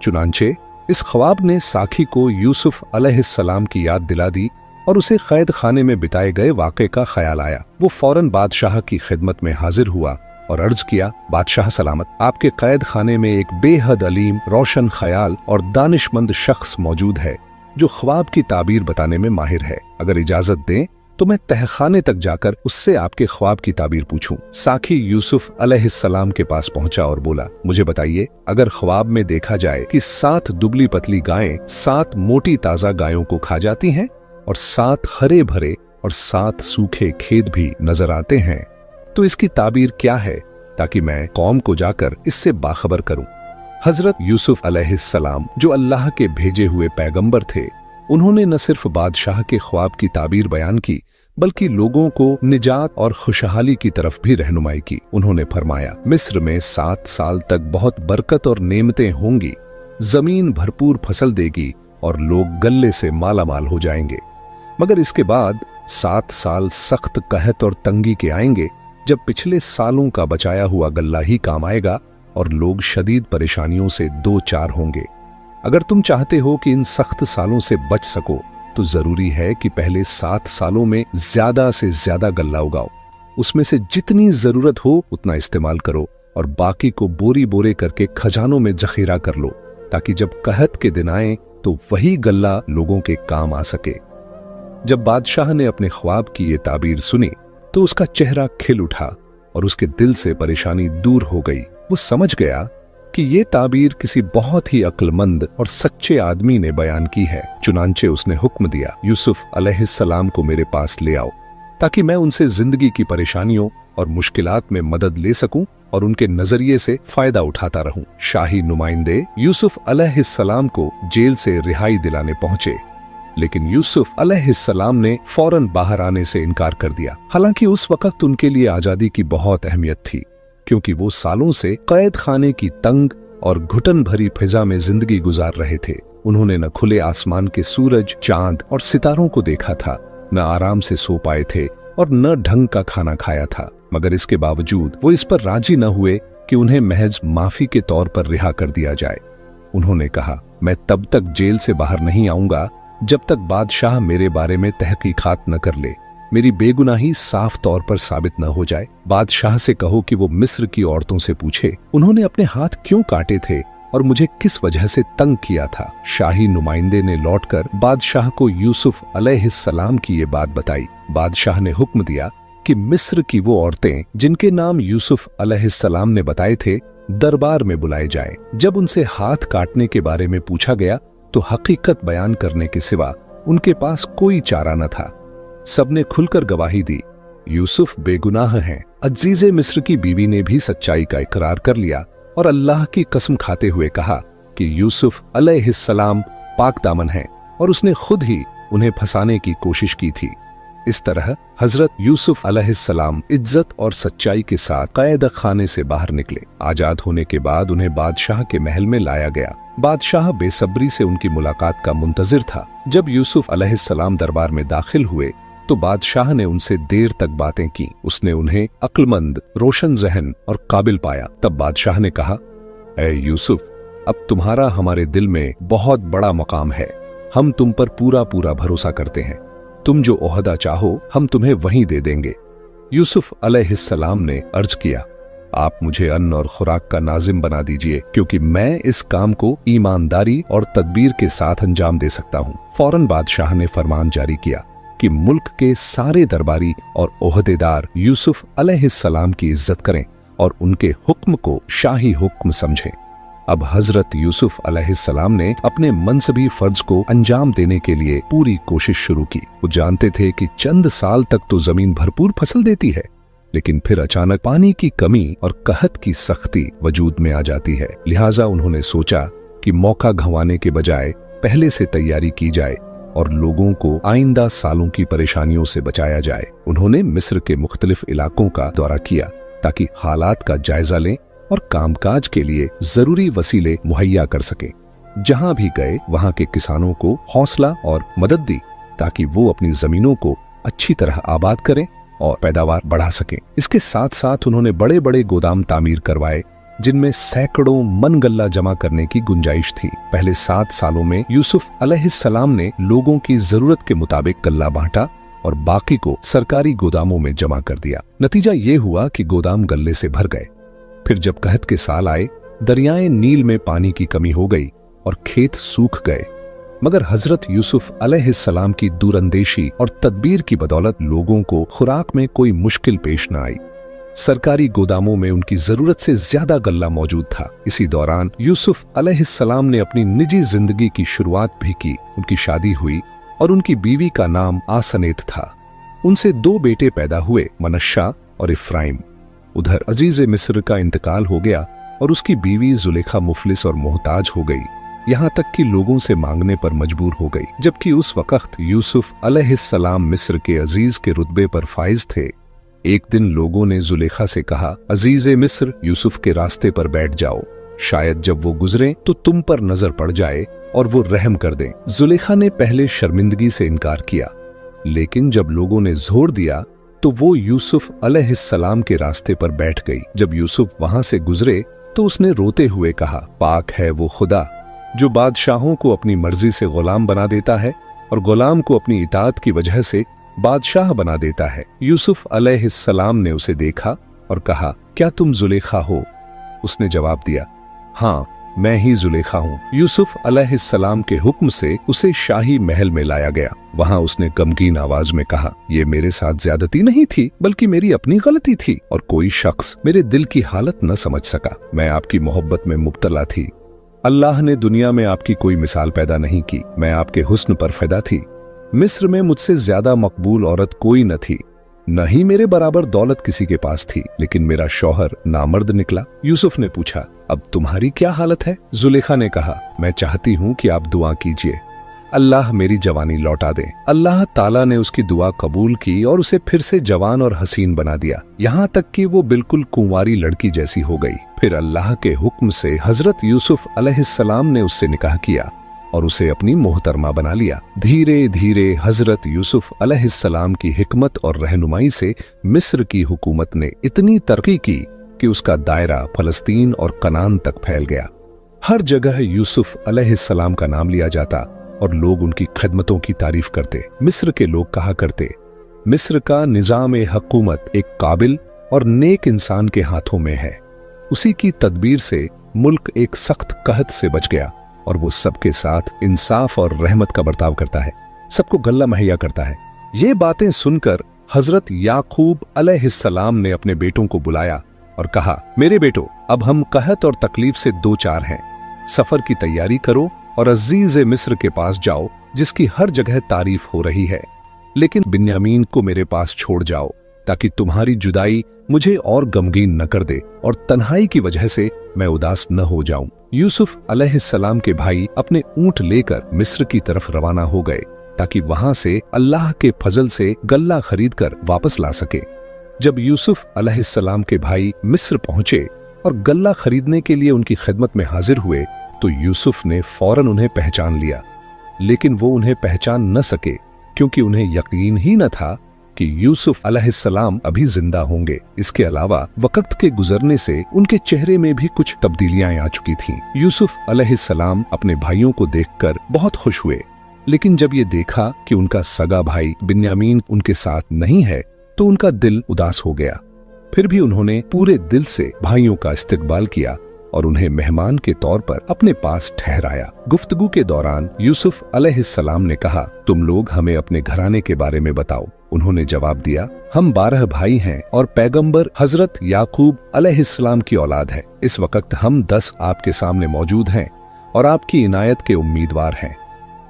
चुनांचे इस ख्वाब ने साखी को यूसुफ अलैहिस्सलाम की याद दिला दी और उसे कैद खाने में बिताए गए वाक़े का ख्याल आया। वो फौरन बादशाह की खिदमत में हाजिर हुआ और अर्ज किया, बादशाह सलामत, आपके कैद खाने में एक बेहद अलीम, रोशन ख्याल और दानिशमंद शख्स मौजूद है जो ख्वाब की ताबीर बताने में माहिर है। अगर इजाजत दें तो मैं तहखाने तक जाकर उससे आपके ख्वाब की ताबीर पूछूं। साखी यूसुफ अलैहिस्सलाम के पास पहुंचा और बोला, मुझे बताइए, अगर ख्वाब में देखा जाए कि 7 दुबली पतली गायें 7 मोटी ताजा गायों को खा जाती हैं और 7 हरे भरे और 7 सूखे खेत भी नजर आते हैं, तो इसकी ताबीर क्या है, ताकि मैं कौम को जाकर इससे बाखबर करूं। हजरत यूसुफ अलैहिस्सलाम, जो अल्लाह के भेजे हुए पैगंबर थे, उन्होंने न सिर्फ बादशाह के ख्वाब की ताबीर बयान की, बल्कि लोगों को निजात और खुशहाली की तरफ भी रहनुमाई की। उन्होंने फरमाया, मिस्र में 7 साल तक बहुत बरकत और नेमतें होंगी, जमीन भरपूर फसल देगी और लोग गल्ले से मालामाल हो जाएंगे। मगर इसके बाद 7 साल सख्त कहत और तंगी के आएंगे, जब पिछले सालों का बचाया हुआ गल्ला ही काम आएगा और लोग शदीद परेशानियों से दो चार होंगे। अगर तुम चाहते हो कि इन सख्त सालों से बच सको तो जरूरी है कि पहले 7 सालों में ज्यादा से ज्यादा गल्ला उगाओ, उसमें से जितनी जरूरत हो उतना इस्तेमाल करो और बाकी को बोरी बोरे करके खजानों में जखीरा कर लो, ताकि जब कहत के दिन आए तो वही गल्ला लोगों के काम आ सके। जब बादशाह ने अपने ख्वाब की ये ताबीर सुनी तो उसका चेहरा खिल उठा और उसके दिल से परेशानी दूर हो गई। वो समझ गया कि ये ताबीर किसी बहुत ही अक्लमंद और सच्चे आदमी ने बयान की है। चुनांचे उसने हुक्म दिया, यूसुफ अलैहिस्सलाम को मेरे पास ले आओ, ताकि मैं उनसे जिंदगी की परेशानियों और मुश्किलात में मदद ले सकूं और उनके नजरिए से फायदा उठाता रहूं। शाही नुमाइंदे यूसुफ अलैहिस्सलाम को जेल से रिहाई दिलाने पहुंचे, लेकिन यूसुफ अलैहिस्सलाम ने फौरन बाहर आने से इनकार कर दिया। हालांकि उस वक्त उनके लिए आजादी की बहुत अहमियत थी, क्योंकि वो सालों से कैद खाने की तंग और घुटन भरी फिजा में जिंदगी गुजार रहे थे। उन्होंने न खुले आसमान के सूरज, चांद और सितारों को देखा था, न आराम से सो पाए थे और न ढंग का खाना खाया था। मगर इसके बावजूद वो इस पर राजी न हुए कि उन्हें महज माफी के तौर पर रिहा कर दिया जाए। उन्होंने कहा, मैं तब तक जेल से बाहर नहीं आऊंगा जब तक बादशाह मेरे बारे में तहकीकात न कर ले, मेरी बेगुनाही साफ तौर पर साबित न हो जाए। बादशाह से कहो कि वो मिस्र की औरतों से पूछे उन्होंने अपने हाथ क्यों काटे थे और मुझे किस वजह से तंग किया था। शाही नुमाइंदे ने लौटकर बादशाह को यूसुफ अलैहिस्सलाम की ये बात बताई। बादशाह ने हुक्म दिया कि मिस्र की वो औरतें जिनके नाम यूसुफ अलैहिस्सलाम ने बताए थे दरबार में बुलाए जाएं। जब उनसे हाथ काटने के बारे में पूछा गया तो हकीकत बयान करने के सिवा उनके पास कोई चारा न था। सबने खुलकर गवाही दी, यूसुफ बेगुनाह हैं। अजीजे मिस्र की बीवी ने भी सच्चाई का इकरार कर लिया और अल्लाह की कसम खाते हुए कहा कि यूसुफ अलैहिस्सलाम पाक दामन हैं और उसने खुद ही उन्हें फंसाने की कोशिश की थी। इस तरह हजरत यूसुफ अलैहिस्सलाम इज्जत और सच्चाई के साथ कैद खाने से बाहर निकले। आजाद होने के बाद उन्हें बादशाह के महल में लाया गया। बादशाह बेसब्री से उनकी मुलाकात का मुंतजिर था। जब यूसुफ अलैहिस्सलाम दरबार में दाखिल हुए तो बादशाह ने उनसे देर तक बातें की। उसने उन्हें अक्लमंद, रोशन जहन और काबिल पाया। तब बादशाह ने कहा, ऐ यूसुफ, अब तुम्हारा हमारे दिल में बहुत बड़ा मकाम है। हम तुम पर पूरा पूरा भरोसा करते हैं। तुम जो ओहदा चाहो हम तुम्हें वहीं दे देंगे। यूसुफ अलैहिस्सलाम ने अर्ज किया, आप मुझे अन्न और खुराक का नाजिम बना दीजिए, क्योंकि मैं इस काम को ईमानदारी और तदबीर के साथ अंजाम दे सकता हूँ। फौरन बादशाह ने फरमान जारी किया कि मुल्क के सारे दरबारी और ओहदेदार यूसुफ अलैहिस्सलाम की इज्जत करें और उनके हुक्म को शाही हुक्म समझें। अब हजरत यूसुफ अलैहिस्सलाम ने अपने मनसबी फर्ज को अंजाम देने के लिए पूरी कोशिश शुरू की। वो जानते थे कि चंद साल तक तो जमीन भरपूर फसल देती है, लेकिन फिर अचानक पानी की कमी और कहत की सख्ती वजूद में आ जाती है। लिहाजा उन्होंने सोचा कि मौका गंवाने के बजाय पहले से तैयारी की जाए और लोगों को आइंदा सालों की परेशानियों से बचाया जाए। उन्होंने मिस्र के मुख्तलिफ इलाकों का दौरा किया ताकि हालात का जायजा लें और कामकाज के लिए जरूरी वसीले मुहैया कर सके। जहां भी गए वहां के किसानों को हौसला और मदद दी ताकि वो अपनी जमीनों को अच्छी तरह आबाद करें और पैदावार बढ़ा सकें। इसके साथ साथ उन्होंने बड़े बड़े गोदाम तामीर करवाए जिनमें सैकड़ों मन गल्ला जमा करने की गुंजाइश थी। पहले 7 सालों में यूसुफ अलैहिस्सलाम ने लोगों की जरूरत के मुताबिक गल्ला बांटा और बाकी को सरकारी गोदामों में जमा कर दिया। नतीजा ये हुआ कि गोदाम गल्ले से भर गए। फिर जब कहत के साल आए, दरियाए नील में पानी की कमी हो गई और खेत सूख गए। मगर हजरत यूसुफ अलैहिस्सलाम की दूरंदेशी और तदबीर की बदौलत लोगों को खुराक में कोई मुश्किल पेश न आई। सरकारी गोदामों में उनकी जरूरत से ज्यादा गल्ला मौजूद था। इसी दौरान यूसुफ अलैहिस्सलाम ने अपनी निजी जिंदगी की शुरुआत भी की। उनकी शादी हुई और उनकी बीवी का नाम आसनेत था। उनसे 2 बेटे पैदा हुए, मनश्शा और इफ्राइम। उधर अजीज मिस्र का इंतकाल हो गया और उसकी बीवी जुलेखा मुफलिस और मोहताज हो गई। यहाँ तक कि लोगों से मांगने पर मजबूर हो गई। जबकि उस वक्त यूसुफ अलैहिस्सलाम मिस्र के अजीज के रुतबे पर फाइज थे। एक दिन लोगों ने जुलेखा से कहा, अजीज़े मिस्र, यूसुफ के रास्ते पर बैठ जाओ, शायद जब वो गुजरे तो तुम पर नजर पड़ जाए और वो रहम कर दें। जुलेखा ने पहले शर्मिंदगी से इनकार किया, लेकिन जब लोगों ने जोर दिया तो वो यूसुफ अलैहिस्सलाम के रास्ते पर बैठ गई। जब यूसुफ वहां से गुजरे तो उसने रोते हुए कहा, पाक है वो खुदा जो बादशाहों को अपनी मर्जी से गुलाम बना देता है और गुलाम को अपनी इताअत की वजह से बादशाह बना देता है। यूसुफ अलैहिस्सलाम ने उसे देखा और कहा, क्या तुम जुलेखा हो? उसने जवाब दिया, हाँ, मैं ही जुलेखा हूँ। यूसुफ अलैहिस्सलाम के हुक्म से उसे शाही महल में लाया गया। वहाँ उसने गमगीन आवाज में कहा, ये मेरे साथ ज्यादती नहीं थी, बल्कि मेरी अपनी गलती थी और कोई शख्स मेरे दिल की हालत न समझ सका। मैं आपकी मोहब्बत में मुब्तला थी। अल्लाह ने दुनिया में आपकी कोई मिसाल पैदा नहीं की। मैं आपके हुस्न पर फिदा थी। मिस्र में मुझसे ज्यादा मकबूल औरत कोई न थी, न ही मेरे बराबर दौलत किसी के पास थी, लेकिन मेरा शौहर नामर्द निकला। यूसुफ ने पूछा, अब तुम्हारी क्या हालत है? जुलेखा ने कहा, मैं चाहती हूँ कि आप दुआ कीजिए, अल्लाह मेरी जवानी लौटा दे। अल्लाह ताला ने उसकी दुआ कबूल की और उसे फिर से जवान और हसीन बना दिया, यहाँ तक कि वो बिल्कुल कुंवारी लड़की जैसी हो गई। फिर अल्लाह के हुक्म से हजरत यूसुफ अलैहिस्सलाम ने उससे निकाह किया और उसे अपनी मोहतरमा बना लिया। धीरे धीरे हजरत यूसुफ अलैहिस्सलाम की हिकमत और रहनुमाई से मिस्र की हुकूमत ने इतनी तरक्की की कि उसका दायरा फलस्तीन और कनान तक फैल गया। हर जगह यूसुफ अलैहिस्सलाम का नाम लिया जाता और लोग उनकी खिदमतों की तारीफ करते। मिस्र के लोग कहा करते, मिस्र का निजाम हुकूमत एक काबिल और नेक इंसान के हाथों में है। उसी की तदबीर से मुल्क एक सख्त कहत से बच गया और वो सबके साथ इंसाफ और रहमत का बर्ताव करता है, सबको गल्ला मुहैया करता है। ये बातें सुनकर हजरत याकूब अलैहिस्सलाम ने अपने बेटों को बुलाया और कहा, मेरे बेटो, अब हम कहत और तकलीफ से दो चार हैं। सफर की तैयारी करो और अजीज मिस्र के पास जाओ, जिसकी हर जगह तारीफ हो रही है। लेकिन बिन्यामीन को मेरे पास छोड़ जाओ, ताकि तुम्हारी जुदाई मुझे और गमगीन न कर दे और तन्हाई की वजह से मैं उदास न हो जाऊं। यूसुफ अलैहिस्सलाम के भाई अपने ऊंट लेकर मिस्र की तरफ रवाना हो गए, ताकि वहां से अल्लाह के फजल से गल्ला खरीद कर वापस ला सके। जब यूसुफ अलैहिस्सलाम के भाई मिस्र पहुंचे और गल्ला खरीदने के लिए उनकी खिदमत में हाजिर हुए, तो यूसुफ ने फौरन उन्हें पहचान लिया। लेकिन वो उन्हें पहचान न सके, क्योंकि उन्हें यकीन ही न था कि यूसुफ अलैहिस्सलाम अभी जिंदा होंगे। इसके अलावा वक्त के गुजरने से उनके चेहरे में भी कुछ तब्दीलियां आ चुकी थीं। यूसुफ अलैहिस्सलाम अपने भाइयों को देखकर बहुत खुश हुए, लेकिन जब ये देखा कि उनका सगा भाई बिन्यामीन उनके साथ नहीं है, तो उनका दिल उदास हो गया। फिर भी उन्होंने पूरे दिल से भाइयों का इस्तकबाल किया और उन्हें मेहमान के तौर पर अपने पास ठहराया। गुफ्तगू के दौरान यूसुफ अलैहिस्सलाम ने कहा, तुम लोग हमें अपने घराने के बारे में बताओ। उन्होंने जवाब दिया, हम 12 भाई हैं और पैगंबर हजरत याकूब अलैहिस्सलाम की औलाद है। इस वक्त हम 10 आपके सामने मौजूद हैं और आपकी इनायत के उम्मीदवार हैं।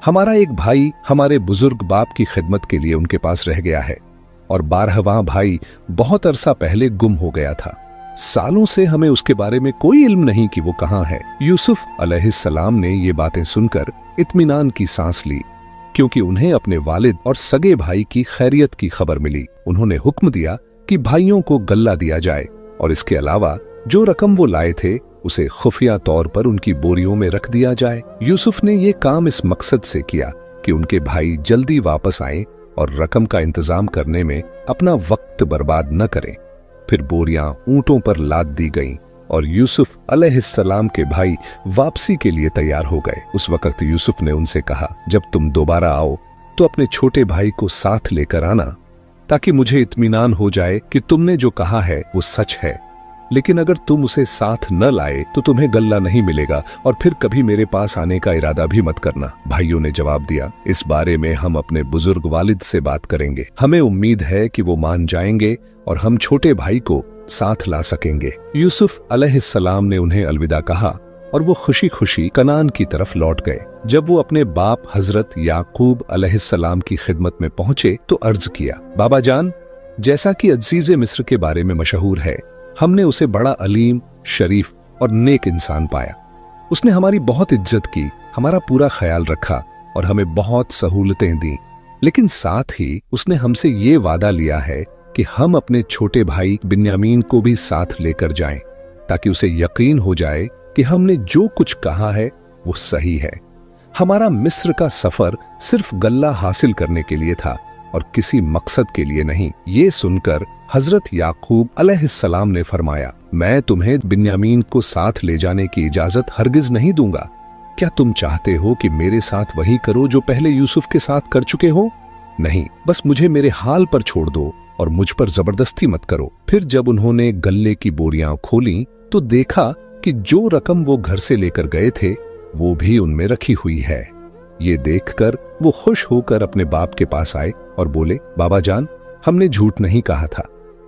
हमारा एक भाई हमारे बुजुर्ग बाप की खिदमत के लिए उनके पास रह गया है और 12वां भाई बहुत अरसा पहले गुम हो गया था। सालों से हमें उसके बारे में कोई इल्म नहीं कि वो कहाँ है। यूसुफ अलैहिस्सलाम ने ये बातें सुनकर इत्मीनान की सांस ली, क्योंकि उन्हें अपने वालिद और सगे भाई की खैरियत की खबर मिली। उन्होंने हुक्म दिया कि भाइयों को गल्ला दिया जाए और इसके अलावा जो रकम वो लाए थे उसे खुफिया तौर पर उनकी बोरियों में रख दिया जाए। यूसुफ ने ये काम इस मकसद से किया कि उनके भाई जल्दी वापस आए और रकम का इंतजाम करने में अपना वक्त बर्बाद न करें। फिर बोरियां ऊंटों पर लाद दी गईं और यूसुफ अलैहिस्सलाम के भाई वापसी के लिए तैयार हो गए। उस वक्त यूसुफ ने उनसे कहा, जब तुम दोबारा आओ तो अपने छोटे भाई को साथ लेकर आना, ताकि मुझे इत्मीनान हो जाए कि तुमने जो कहा है वो सच है। लेकिन अगर तुम उसे साथ न लाए तो तुम्हें गल्ला नहीं मिलेगा और फिर कभी मेरे पास आने का इरादा भी मत करना। भाइयों ने जवाब दिया, इस बारे में हम अपने बुजुर्ग वालिद से बात करेंगे। हमें उम्मीद है कि वो मान जाएंगे और हम छोटे भाई को साथ ला सकेंगे। यूसुफ अलैहिस्सलाम ने उन्हें अलविदा कहा और वो खुशी खुशी कनान की तरफ लौट गए। जब वो अपने बाप हजरत याकूब अलैहिस्सलाम की खिदमत में पहुंचे तो अर्ज किया, बाबा जान, जैसा कि अजीज़े मिस्र के बारे में मशहूर है, हमने उसे बड़ा अलीम, शरीफ और नेक इंसान पाया। उसने हमारी बहुत इज्जत की, हमारा पूरा ख्याल रखा और हमें बहुत सहूलतें दी। लेकिन साथ ही उसने हमसे ये वादा लिया है कि हम अपने छोटे भाई बिन्यामीन को भी साथ लेकर जाएं, ताकि उसे यकीन हो जाए कि हमने जो कुछ कहा है वो सही है। हमारा मिस्र का सफर सिर्फ गल्ला हासिल करने के लिए था और किसी मकसद के लिए नहीं। ये सुनकर हजरत याकूब अलैहिस्सलाम ने फरमाया, मैं तुम्हें बिन्यामीन को साथ ले जाने की इजाजत हरगिज नहीं दूंगा। क्या तुम चाहते हो कि मेरे साथ वही करो जो पहले यूसुफ के साथ कर चुके हो? नहीं, बस मुझे मेरे हाल पर छोड़ दो और मुझ पर जबरदस्ती मत करो। फिर जब उन्होंने गल्ले की बोरियां खोली तो देखा कि जो रकम वो घर से लेकर गए थे वो भी उनमें रखी हुई है। ये देखकर वो खुश होकर अपने बाप के पास आए और बोले, बाबा जान, हमने झूठ नहीं कहा था।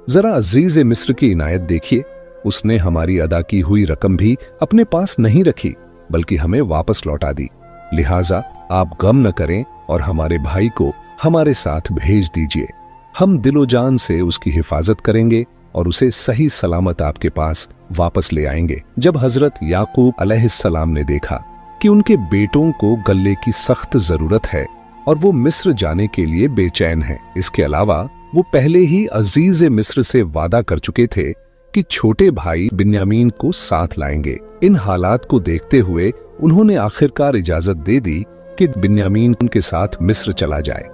जरा अजीज मिस्र की इनायत देखिए, उसने हमारी अदा की हुई रकम भी अपने पास नहीं रखी बल्कि हमें वापस लौटा दी। लिहाजा आप गम न करें और हमारे भाई को हमारे साथ भेज दीजिए। हम दिलो जान से उसकी हिफाजत करेंगे और उसे सही सलामत आपके पास वापस ले आएंगे। जब हजरत याकूब अलैहिस्सलाम ने देखा कि उनके बेटों को गल्ले की सख्त जरूरत है और वो मिस्र जाने के लिए बेचैन हैं, इसके अलावा वो पहले ही अजीज मिस्र से वादा कर चुके थे कि छोटे भाई बिन्यामीन को साथ लाएंगे। इन हालात को देखते हुए उन्होंने आखिरकार इजाजत दे दी कि बिन्यामीन उनके साथ मिस्र चला जाए।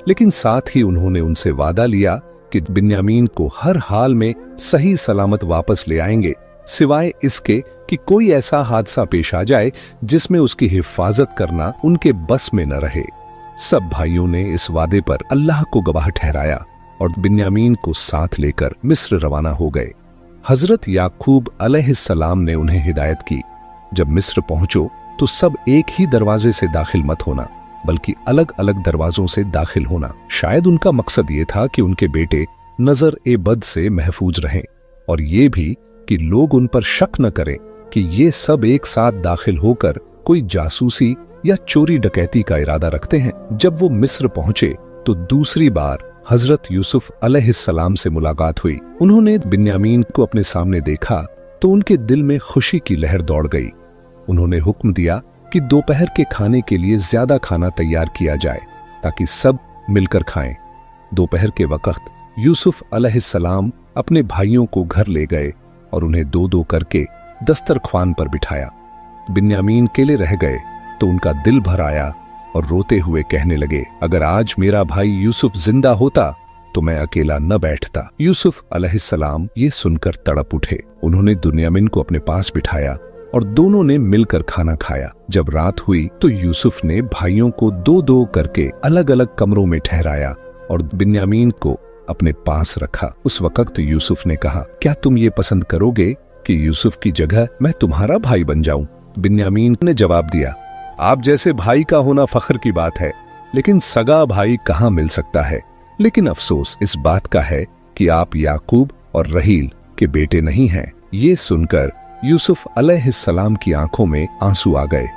लेकिन साथ ही उन्होंने उनसे वादा लिया कि बिन्यामीन को हर हाल में सही सलामत वापस ले आएंगे, सिवाय इसके कि कोई ऐसा हादसा पेश आ जाए जिसमें उसकी हिफाजत करना उनके बस में न रहे। सब भाइयों ने इस वादे पर अल्लाह को गवाह ठहराया और बिन्यामीन को साथ लेकर मिस्र रवाना हो गए। हजरत याकूब अलैहिस्सलाम ने उन्हें हिदायत की, जब मिस्र पहुंचो तो सब एक ही दरवाजे से दाखिल मत होना बल्कि अलग अलग दरवाजों से दाखिल होना। शायद उनका मकसद ये था कि उनके बेटे नजर ए बद से महफूज रहें और ये भी कि लोग उन पर शक न करें कि ये सब एक साथ दाखिल होकर कोई जासूसी या चोरी डकैती का इरादा रखते हैं। जब वो मिस्र पहुंचे तो दूसरी बार हजरत यूसुफ अलैहिस्सलाम से मुलाकात हुई। उन्होंने बिन्यामीन को अपने सामने देखा तो उनके दिल में खुशी की लहर दौड़ गई। उन्होंने हुक्म दिया कि दोपहर के खाने के लिए ज्यादा खाना तैयार किया जाए ताकि सब मिलकर खाएं। दोपहर के वक्त यूसुफ अलैहिस्सलाम अपने भाइयों को घर ले गए और उन्हें दो दो करके दस्तरख्वान पर बिठाया। बिन्यामीन अकेले रह गए तो उनका दिल भर आया और रोते हुए कहने लगे, अगर आज मेरा भाई यूसुफ जिंदा होता तो मैं अकेला न बैठता। यूसुफ अलैहिस्सलाम ये सुनकर तड़प उठे। उन्होंने बिन्यामीन को अपने पास बिठाया और दोनों ने मिलकर खाना खाया। जब रात हुई तो यूसुफ ने भाइयों को दो दो करके अलग अलग कमरों में ठहराया और बिन्यामीन को अपने पास रखा। उस वक्त यूसुफ ने कहा, क्या तुम ये पसंद करोगे कि यूसुफ की जगह मैं तुम्हारा भाई बन जाऊं? बिन्यामीन ने जवाब दिया, आप जैसे भाई का होना फख्र की बात है, लेकिन सगा भाई कहाँ मिल सकता है। लेकिन अफसोस इस बात का है कि आप याकूब और रहील के बेटे नहीं हैं। ये सुनकर यूसुफ अलैहिस्सलाम की आंखों में आंसू आ गए।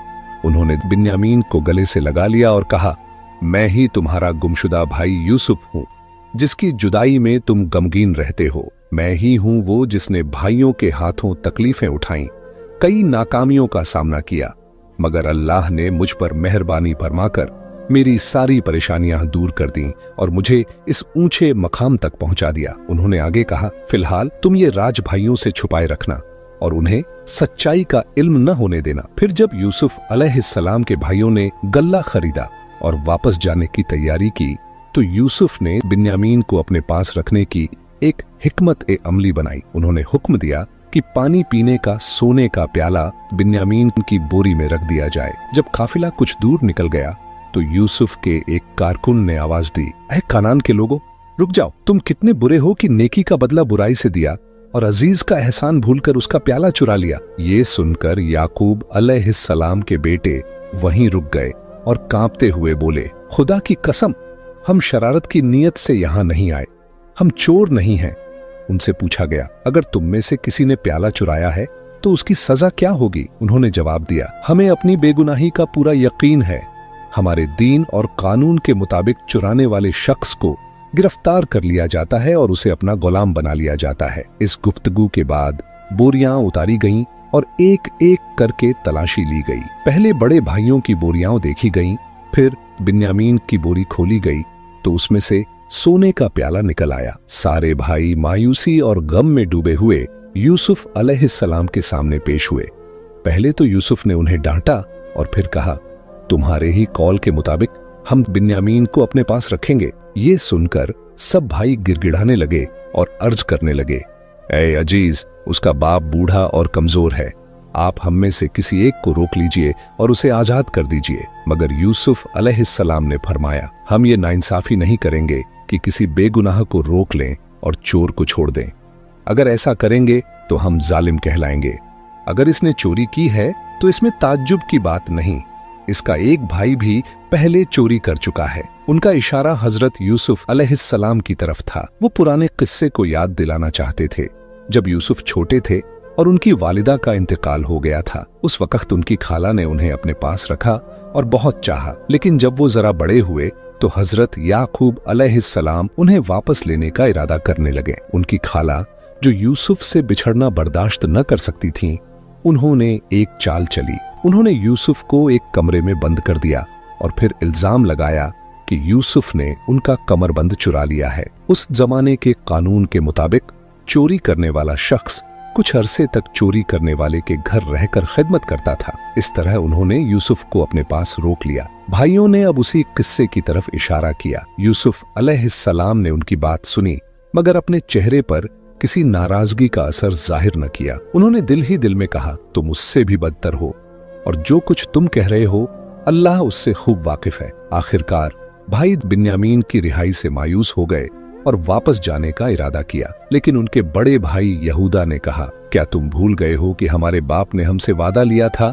उन्होंने बिन्यामीन को गले से लगा लिया और कहा, मैं ही तुम्हारा गुमशुदा भाई यूसुफ हूँ, जिसकी जुदाई में तुम गमगीन रहते हो। मैं ही हूँ वो जिसने भाइयों के हाथों तकलीफें उठाई, कई नाकामियों का सामना किया, मगर अल्लाह ने मुझ पर मेहरबानी फरमाकर मेरी सारी परेशानियां दूर कर दी और मुझे इस ऊंचे मकाम तक पहुंचा दिया। उन्होंने आगे कहा, फिलहाल तुम ये राज भाइयों से छुपाए रखना और उन्हें सच्चाई का इल्म न होने देना। फिर जब यूसुफ अलैहिस्सलाम के भाइयों ने गल्ला खरीदा और वापस जाने की तैयारी की तो यूसुफ ने बिन्यामीन को अपने पास रखने की एक हिकमत ए अमली बनाई। उन्होंने हुक्म दिया कि पानी पीने का सोने का प्याला बिन्यामीन की बोरी में रख दिया जाए। जब काफिला कुछ दूर निकल गया तो यूसुफ के एक कारकुन ने आवाज दी, ऐ कानान के लोगों, रुक जाओ, तुम कितने बुरे हो कि नेकी का बदला बुराई से दिया और अजीज का एहसान भूलकर उसका प्याला चुरा लिया। ये सुनकर याकूब अलैहिस्सलाम के बेटे वहीं रुक गए और कांपते हुए बोले, खुदा की कसम, हम शरारत की नीयत से यहाँ नहीं आए, हम चोर नहीं हैं। उनसे पूछा गया, अगर तुम में से किसी ने प्याला चुराया है तो उसकी सजा क्या होगी? उन्होंने जवाब दिया, हमें अपनी बेगुनाही का पूरा यकीन है। हमारे दीन और कानून के मुताबिक चुराने वाले शख्स को गिरफ्तार कर लिया जाता है और उसे अपना गुलाम बना लिया जाता है। इस गुफ्तगू के बाद बोरियां उतारी गईं और एक एक करके तलाशी ली गई। पहले बड़े भाइयों की बोरियां देखी गईं, फिर बिन्यामीन की बोरी खोली गई तो उसमें से सोने का प्याला निकल आया। सारे भाई मायूसी और गम में डूबे हुए यूसुफ अलैहिस्सलाम के सामने पेश हुए। पहले तो यूसुफ ने उन्हें डांटा और फिर कहा, तुम्हारे ही कौल के मुताबिक हम बिन्यामीन को अपने पास रखेंगे। ये सुनकर सब भाई गिड़गिड़ाने लगे और अर्ज करने लगे, ऐ अजीज, उसका बाप बूढ़ा और कमजोर है, आप हम में से किसी एक को रोक लीजिए और उसे आजाद कर दीजिए। मगर यूसुफ अलैहिस्सलाम ने फरमाया, हम ये नाइंसाफी नहीं करेंगे कि किसी बेगुनाह को रोक लें और चोर को छोड़ दें। अगर ऐसा करेंगे तो हम जालिम कहलाएंगे। अगर इसने चोरी की है तो इसमें ताज्जुब की बात नहीं, इसका एक भाई भी पहले चोरी कर चुका है। उनका इशारा हजरत यूसुफ अलैहिस्सलाम की तरफ था। वो पुराने किस्से को याद दिलाना चाहते थे। जब यूसुफ छोटे थे और उनकी वालिदा का इंतकाल हो गया था, उस वक्त उनकी खाला ने उन्हें अपने पास रखा और बहुत चाहा। लेकिन जब वो जरा बड़े हुए तो हजरत याकूब अलैहिस्सलाम उन्हें वापस लेने का इरादा करने लगे। उनकी खाला, जो यूसुफ से बिछड़ना बर्दाश्त न कर सकती थीं, उन्होंने एक चाल चली। उन्होंने यूसुफ को एक कमरे में बंद कर दिया और फिर इल्जाम लगाया कि यूसुफ ने उनका कमरबंद चुरा लिया है। उस जमाने के कानून के मुताबिक चोरी करने वाला शख्स कुछ अरसे तक चोरी करने वाले के घर रहकर खिदमत करता था। इस तरह उन्होंने यूसुफ को अपने पास रोक लिया। भाइयों ने अब उसी किस्से की तरफ इशारा किया। यूसुफ अलैहिस्सलाम ने उनकी बात सुनी, मगर अपने चेहरे पर किसी नाराजगी का असर जाहिर न किया। उन्होंने दिल ही दिल में कहा, तुम उससे भी बदतर हो और जो कुछ तुम कह रहे हो अल्लाह उससे खूब वाकिफ है। आखिरकार भाई बिन्यामीन की रिहाई से मायूस हो गए और वापस जाने का इरादा किया। लेकिन उनके बड़े भाई यहूदा ने कहा, क्या तुम भूल गए हो कि हमारे बाप ने हमसे वादा लिया था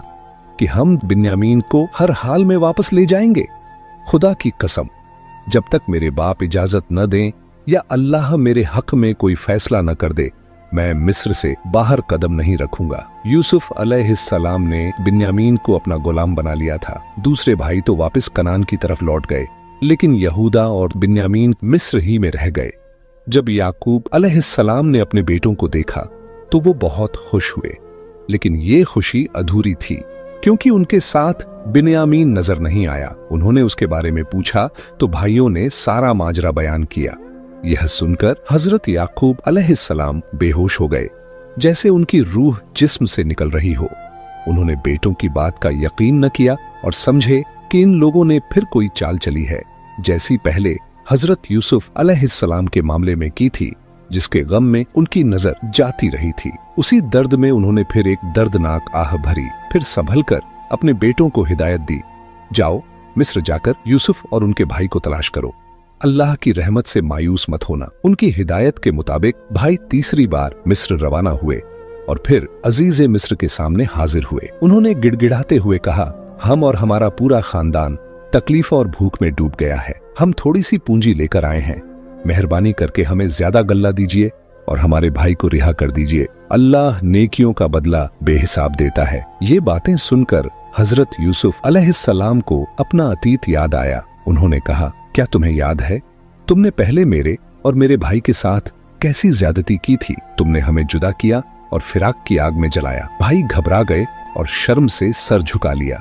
कि हम बिन्यामीन को हर हाल में वापस ले जाएंगे। खुदा की कसम, जब तक मेरे बाप इजाजत न दें या अल्लाह मेरे हक में कोई फैसला न कर दे, मैं मिस्र से बाहर कदम नहीं रखूंगा। यूसुफ अलैहिस्सलाम ने बिन्यामीन को अपना गुलाम बना लिया था। दूसरे भाई तो वापस कनान की तरफ लौट गए, लेकिन यहूदा और बिन्यामीन मिस्र ही में रह गए। जब याकूब अलैहिस्सलाम ने अपने बेटों को देखा तो वो बहुत खुश हुए, लेकिन ये खुशी अधूरी थी क्योंकि उनके साथ बिन्यामीन नजर नहीं आया। उन्होंने उसके बारे में पूछा तो भाइयों ने सारा माजरा बयान किया। यह सुनकर हजरत याकूब अलैहिस्सलाम बेहोश हो गए, जैसे उनकी रूह जिस्म से निकल रही हो। उन्होंने बेटों की बात का यकीन न किया और समझे कि इन लोगों ने फिर कोई चाल चली है, जैसी पहले हजरत यूसुफ अलैहिस्सलाम के मामले में की थी, जिसके गम में उनकी नजर जाती रही थी। उसी दर्द में उन्होंने फिर एक दर्दनाक आह भरी, फिर संभल कर अपने बेटों को हिदायत दी, जाओ मिस्र जाकर यूसुफ और उनके भाई को तलाश करो, अल्लाह की रहमत से मायूस मत होना। उनकी हिदायत के मुताबिक भाई तीसरी बार मिस्र रवाना हुए और फिर अजीज मिस्र के सामने हाजिर हुए। उन्होंने गिड़गिड़ाते हुए कहा, हम और हमारा पूरा खानदान तकलीफ और भूख में डूब गया है। हम थोड़ी सी पूंजी लेकर आए हैं, मेहरबानी करके हमें ज्यादा गल्ला दीजिए और हमारे भाई को रिहा कर दीजिए। अल्लाह नेकियों का बदला बेहिसाब देता है। ये बातें सुनकर हजरत यूसुफ अलैहिस्सलाम को अपना अतीत याद आया। उन्होंने कहा, क्या तुम्हें याद है तुमने पहले मेरे और मेरे भाई के साथ कैसी ज्यादती की थी? तुमने हमें जुदा किया और फिराक की आग में जलाया। भाई घबरा गए और शर्म से सर झुका लिया।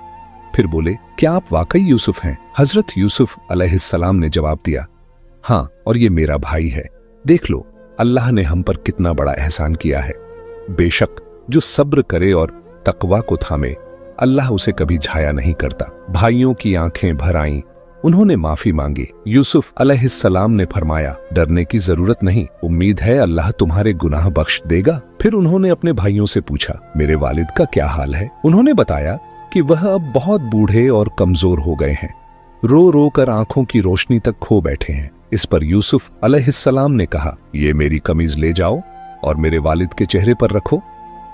फिर बोले, क्या आप वाकई यूसुफ हैं? हजरत यूसुफ अलैहिस्सलाम ने जवाब दिया, हाँ, और ये मेरा भाई है। देख लो अल्लाह ने हम पर कितना बड़ा एहसान किया है। बेशक जो सब्र करे और तकवा को थामे, अल्लाह उसे कभी झाया नहीं करता। भाइयों की आंखें भर आईं। उन्होंने माफी मांगी। यूसुफ अलैहिस्सलाम ने फरमाया, डरने की जरूरत नहीं, उम्मीद है अल्लाह तुम्हारे गुनाह बख्श देगा। फिर उन्होंने अपने भाइयों से पूछा, मेरे वालिद का क्या हाल है? उन्होंने बताया कि वह अब बहुत बूढ़े और कमजोर हो गए हैं, रो रो कर आंखों की रोशनी तक खो बैठे हैं। इस पर यूसुफ अलैहिस्सलाम ने कहा, ये मेरी कमीज ले जाओ और मेरे वालिद के चेहरे पर रखो,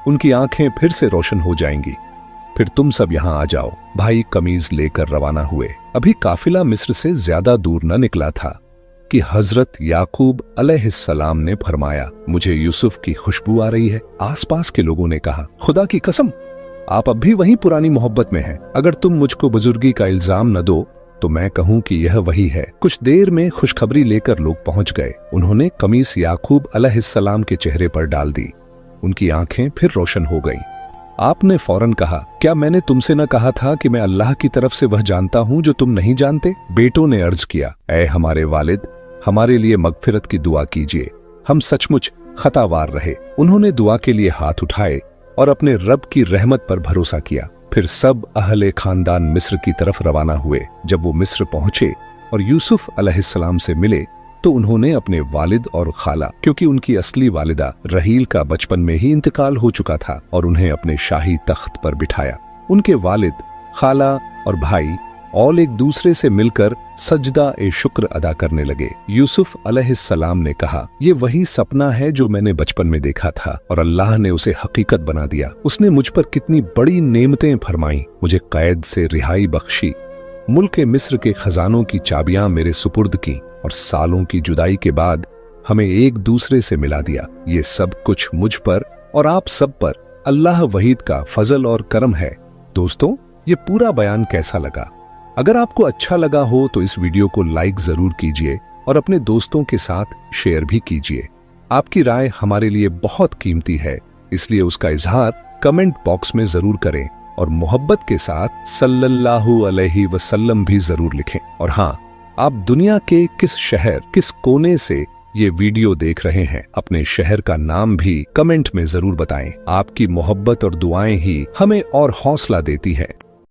उनकी आंखें फिर से रोशन हो जाएंगी। फिर तुम सब यहाँ आ जाओ। भाई कमीज लेकर रवाना हुए। अभी काफिला मिस्र से ज्यादा दूर न निकला था कि हजरत याकूब अलैहिस्सलाम ने फरमाया, मुझे यूसुफ की खुशबू आ रही है। आसपास के लोगों ने कहा, खुदा की कसम, आप अब भी वही पुरानी मोहब्बत में हैं। अगर तुम मुझको बुजुर्गी का इल्जाम न दो तो मैं कहूँ कि यह वही है। कुछ देर में खुशखबरी लेकर लोग पहुंच गए। उन्होंने कमीज याकूब अलैहिस्सलाम के चेहरे पर डाल दी। उनकी आंखें फिर रोशन हो गईं। आपने फौरन कहा, क्या मैंने तुमसे न कहा था कि मैं अल्लाह की तरफ से वह जानता हूँ जो तुम नहीं जानते? बेटों ने अर्ज किया, ऐ हमारे वालिद, हमारे लिए मगफिरत की दुआ कीजिए, हम सचमुच खतावार रहे। उन्होंने दुआ के लिए हाथ उठाए और अपने रब की रहमत पर भरोसा किया। फिर सब अहले खानदान मिस्र की तरफ रवाना हुए। जब वो मिस्र पहुंचे और यूसुफ अलैहिस्सलाम से मिले तो उन्होंने अपने वालिद और खाला, क्योंकि उनकी असली वालिदा रहील का बचपन में ही इंतकाल हो चुका था, और उन्हें अपने शाही तख्त पर बिठाया। उनके वालिद, खाला और भाई और एक दूसरे से मिलकर सजदा ए शुक्र अदा करने लगे। यूसुफ अलैहिस्सलाम ने कहा, ये वही सपना है जो मैंने बचपन में देखा था और अल्लाह ने उसे हकीकत बना दिया। उसने मुझ पर कितनी बड़ी नेमतें फरमाई, मुझे कैद से रिहाई बख्शी, मुल्क मिस्र के खजानों की चाबियां मेरे सुपुर्द की और सालों की जुदाई के बाद हमें एक दूसरे से मिला दिया। ये सब कुछ मुझ पर और आप सब पर अल्लाह वहीद का फजल और करम है। दोस्तों, ये पूरा बयान कैसा लगा? अगर आपको अच्छा लगा हो तो इस वीडियो को लाइक जरूर कीजिए और अपने दोस्तों के साथ शेयर भी कीजिए। आपकी राय हमारे लिए बहुत कीमती है, इसलिए उसका इजहार कमेंट बॉक्स में जरूर करें और मोहब्बत के साथ सल्लल्लाहु अलैहि वसल्लम भी जरूर लिखें। और हाँ, आप दुनिया के किस शहर, किस कोने से ये वीडियो देख रहे हैं, अपने शहर का नाम भी कमेंट में जरूर बताएं। आपकी मोहब्बत और दुआएं ही हमें और हौसला देती है।